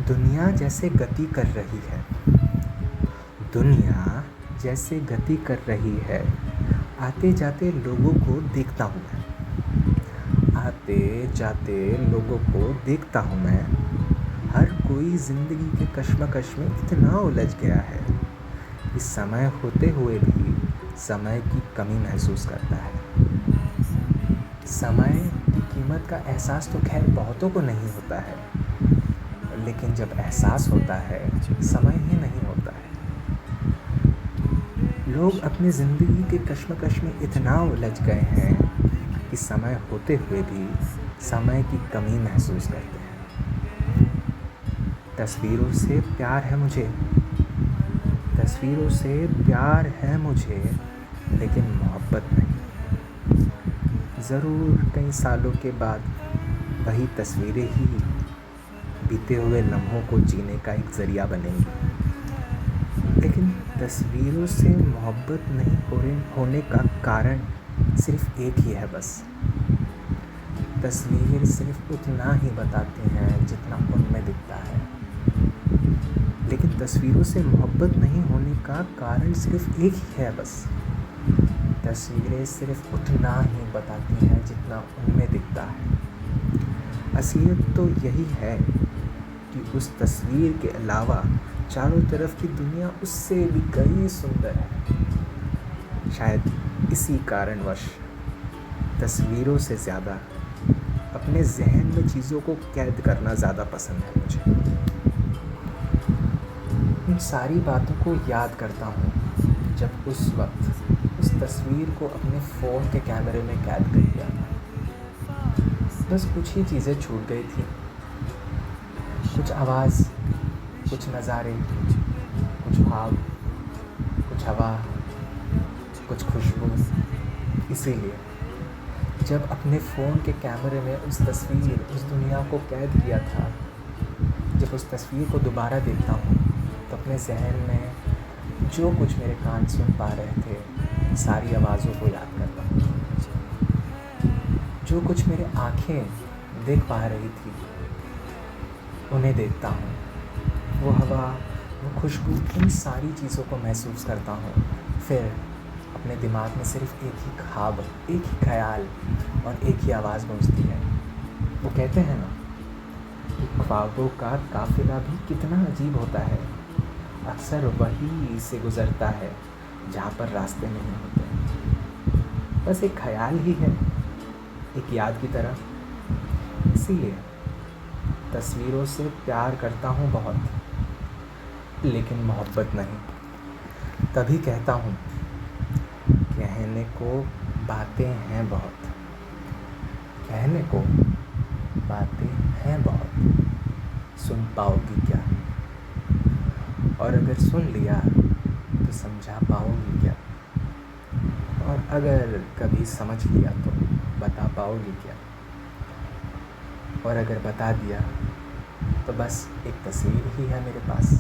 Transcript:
दुनिया जैसे गति कर रही है, दुनिया जैसे गति कर रही है, आते जाते लोगों को देखता हूँ मैं, आते जाते लोगों को देखता हूँ मैं। हर कोई ज़िंदगी के कश्मकश में इतना उलझ गया है कि समय होते हुए भी समय की कमी महसूस करता है। समय की कीमत का एहसास तो खैर बहुतों को नहीं होता है, लेकिन जब एहसास होता है समय ही नहीं होता है। लोग अपनी ज़िंदगी के कश्मकश में इतना उलझ गए हैं कि समय होते हुए भी समय की कमी महसूस करते हैं। तस्वीरों से प्यार है मुझे, तस्वीरों से प्यार है मुझे, लेकिन मोहब्बत नहीं। ज़रूर कई सालों के बाद वही तस्वीरें ही बीते हुए लम्हों को जीने का एक ज़रिया बनेंगी, लेकिन तस्वीरों से मोहब्बत नहीं होने का कारण सिर्फ़ एक ही है बस। तस्वीर सिर्फ़ उतना ही बताती हैं जितना उनमें दिखता है, लेकिन तस्वीरों से मोहब्बत नहीं होने का कारण सिर्फ़ एक ही है बस। तस्वीरें सिर्फ़ उतना ही बताती हैं जितना उनमें दिखता है। असलियत तो यही है कि उस तस्वीर के अलावा चारों तरफ की दुनिया उससे भी कहीं सुंदर है। शायद इसी कारणवश तस्वीरों से ज़्यादा अपने ज़हन में चीज़ों को कैद करना ज़्यादा पसंद है मुझे। उन सारी बातों को याद करता हूँ जब उस वक्त उस तस्वीर को अपने फ़ोन के कैमरे में कैद कर लिया था। बस कुछ ही चीज़ें छूट गई थी, कुछ आवाज़, कुछ नज़ारे, कुछ भाव, कुछ हवा, कुछ खुशबू। इसीलिए जब अपने फ़ोन के कैमरे में उस तस्वीर, उस दुनिया को कैद किया था, जब उस तस्वीर को दोबारा देखता हूँ तो अपने ज़हन में जो कुछ मेरे कान सुन पा रहे थे, उन सारी आवाज़ों को याद करता हूँ। जो कुछ मेरे आँखें देख पा रही थी, उन्हें देखता हूँ। वो हवा, वो खुशबू, इन सारी चीज़ों को महसूस करता हूँ। फिर अपने दिमाग में सिर्फ़ एक ही ख्वाब, एक ही ख़याल और एक ही आवाज़ गूंजती है। वो कहते हैं ना कि ख्वाबों का काफ़िला भी कितना अजीब होता है, अक्सर वहीं से गुज़रता है जहाँ पर रास्ते नहीं होते। बस एक ख़याल ही है, एक याद की तरह। इसीलिए तस्वीरों से प्यार करता हूँ बहुत, लेकिन मोहब्बत नहीं। तभी कहता हूँ, कहने को बातें हैं बहुत, कहने को बातें हैं बहुत, सुन पाओगी क्या? और अगर सुन लिया तो समझा पाओगी क्या? और अगर कभी समझ लिया तो बता पाओगी क्या? और अगर बता दिया तो बस एक तस्वीर ही है मेरे पास।